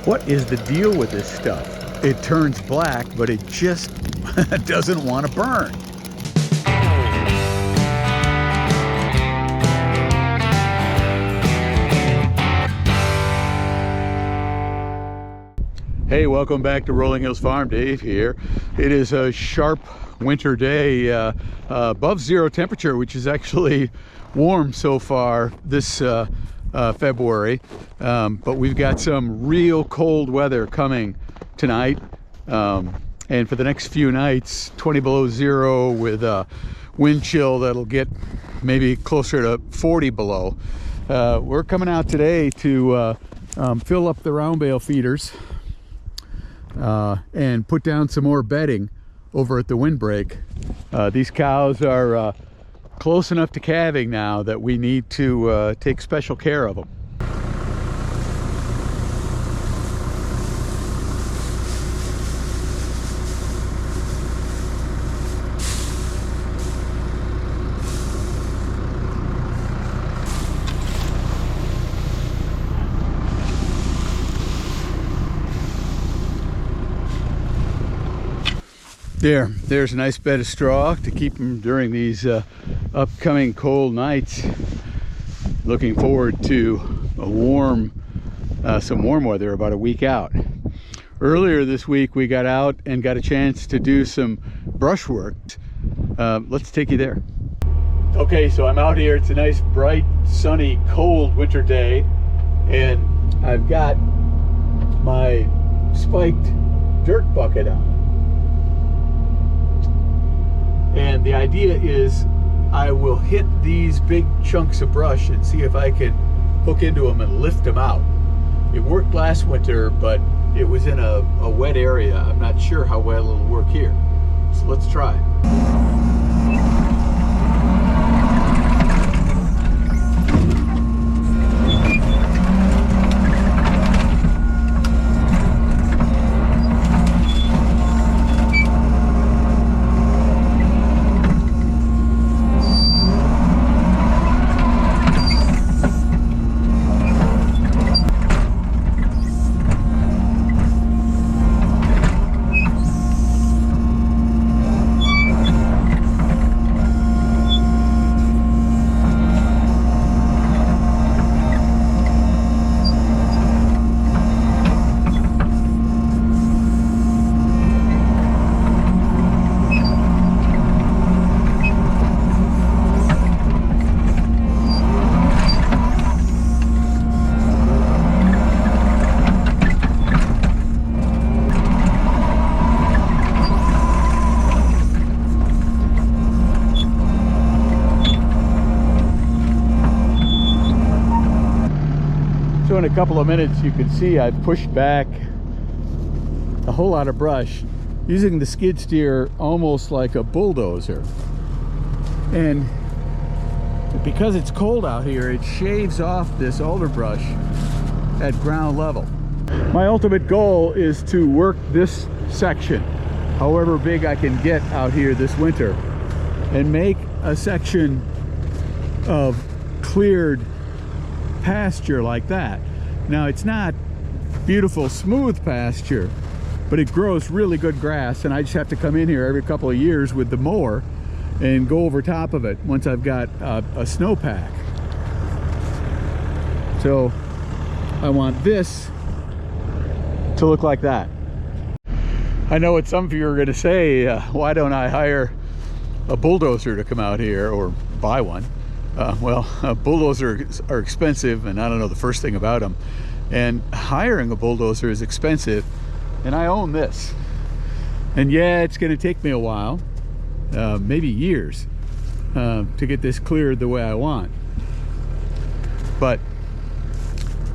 What is the deal with this stuff? It turns black, but it just doesn't want to burn. Hey, welcome back to Rolling Hills Farm. Dave here. It is a sharp winter day, above zero temperature, which is actually warm so far this February, but we've got some real cold weather coming tonight, and for the next few nights, 20 below zero with wind chill that'll get maybe closer to 40 below. We're coming out today to fill up the round bale feeders and put down some more bedding over at the windbreak. These cows are close enough to calving now that we need to take special care of them. There's a nice bed of straw to keep them during these upcoming cold nights. Looking forward to some warm weather about a week out. Earlier this week we got out and got a chance to do some brush work. Let's take you there. Okay, so I'm out here. It's a nice, bright, sunny, cold winter day, and I've got my spiked dirt bucket on. And the idea is I will hit these big chunks of brush and see if I can hook into them and lift them out. It worked last winter, but it was in a wet area. I'm not sure how well it'll work here. So let's try. So in a couple of minutes you can see I've pushed back a whole lot of brush using the skid steer almost like a bulldozer. And because it's cold out here, it shaves off this alder brush at ground level. My ultimate goal is to work this section, however big I can get out here this winter, and make a section of cleared pasture like that. Now, it's not beautiful smooth pasture, but it grows really good grass, and I just have to come in here every couple of years with the mower and go over top of it once I've got a snowpack. So I want this to look like that. I know what some of you are going to say, why don't I hire a bulldozer to come out here or buy one? Well, bulldozers are expensive, and I don't know the first thing about them. And hiring a bulldozer is expensive, and I own this. And yeah, it's going to take me a while, maybe years, to get this cleared the way I want. But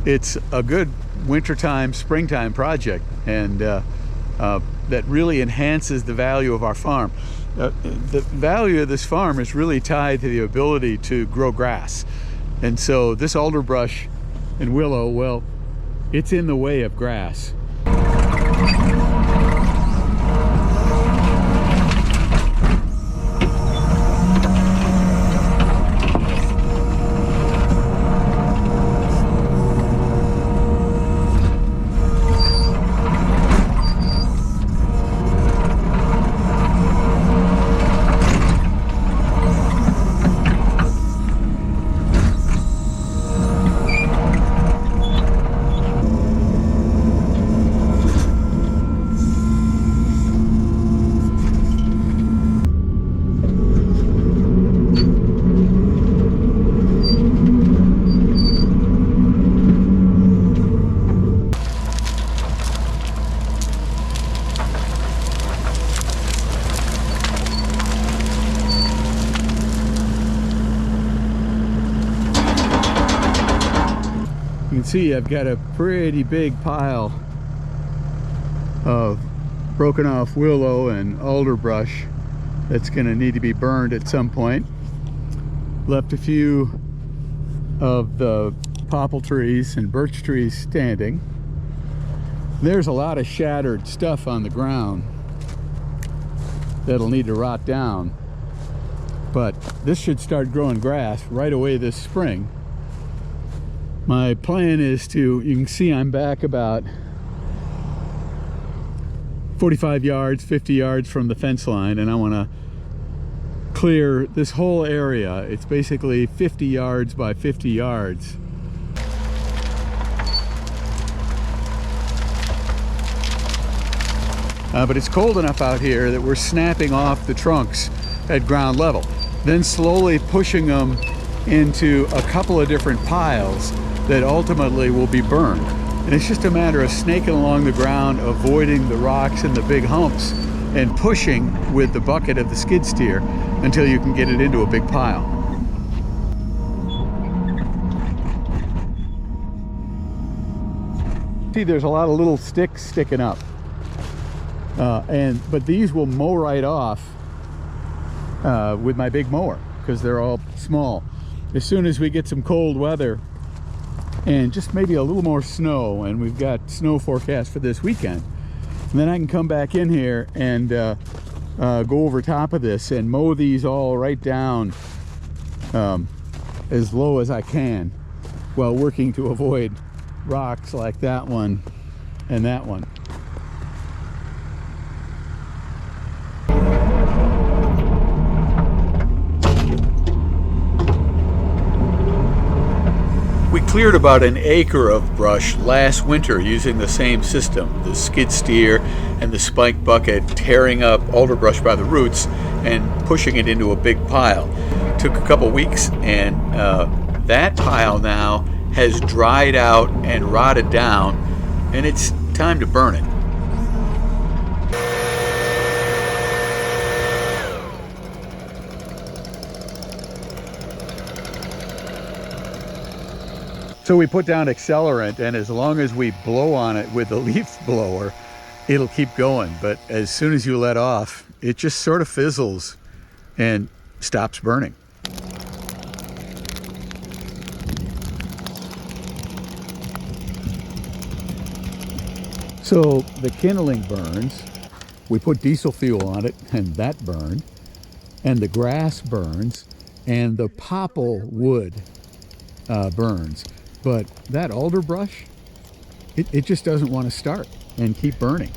it's a good wintertime, springtime project, and that really enhances the value of our farm. The value of this farm is really tied to the ability to grow grass. And so this alderbrush and willow, well, it's in the way of grass. can see I've got a pretty big pile of broken off willow and alder brush that's going to need to be burned at some point. Left a few of the popple trees and birch trees standing. There's a lot of shattered stuff on the ground that'll need to rot down, but this should start growing grass right away this spring. My plan is to, you can see I'm back about 45 yards, 50 yards from the fence line, and I want to clear this whole area. It's basically 50 yards by 50 yards. But it's cold enough out here that we're snapping off the trunks at ground level, then slowly pushing them into a couple of different piles that ultimately will be burned. And it's just a matter of snaking along the ground, avoiding the rocks and the big humps, and pushing with the bucket of the skid steer until you can get it into a big pile. See, there's a lot of little sticks sticking up. But these will mow right off with my big mower because they're all small. As soon as we get some cold weather and just maybe a little more snow, and we've got snow forecast for this weekend, and then I can come back in here and go over top of this and mow these all right down as low as I can while working to avoid rocks like that one and that one. We cleared about an acre of brush last winter using the same system, the skid steer and the spike bucket, tearing up alder brush by the roots and pushing it into a big pile. Took a couple weeks, and that pile now has dried out and rotted down, and it's time to burn it. So we put down accelerant, and as long as we blow on it with the leaf blower, it'll keep going. But as soon as you let off, it just sort of fizzles and stops burning. So the kindling burns, we put diesel fuel on it, and that burned, and the grass burns, and the popple wood burns. But that alder brush, it just doesn't want to start and keep burning.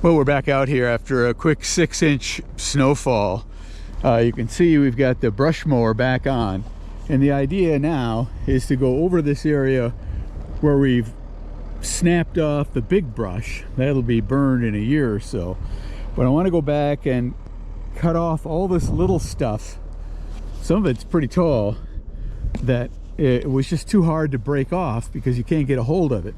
Well, we're back out here after a quick 6-inch snowfall. You can see we've got the brush mower back on, and the idea now is to go over this area where we've snapped off the big brush. That'll be burned in a year or so. But I want to go back and cut off all this little stuff. Some of it's pretty tall that it was just too hard to break off because you can't get a hold of it.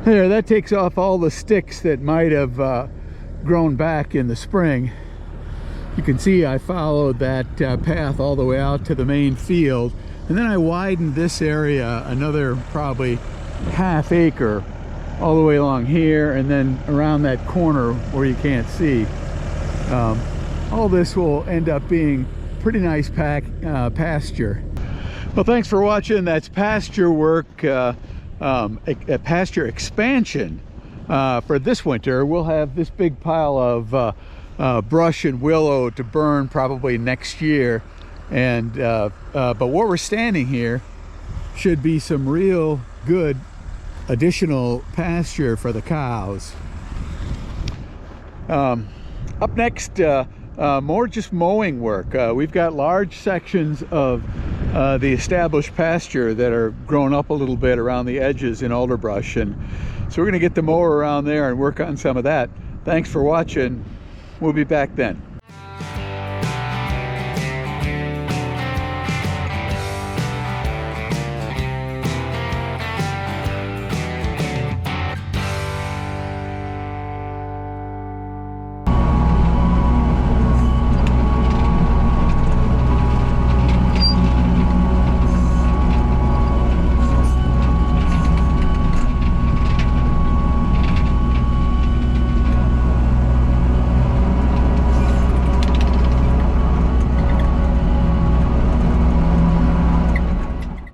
There, that takes off all the sticks that might have grown back in the spring. You can see I followed that path all the way out to the main field, and then I widened this area another probably ½ acre all the way along here, and then around that corner where you can't see. All this will end up being pretty nice pasture. Well, thanks for watching. That's pasture work. A pasture expansion for this winter. We'll have this big pile of brush and willow to burn probably next year. And but where we're standing here should be some real good additional pasture for the cows. Up next, more just mowing work. We've got large sections of the established pasture that are grown up a little bit around the edges in alderbrush, and so we're going to get the mower around there and work on some of that. Thanks for watching. We'll be back then.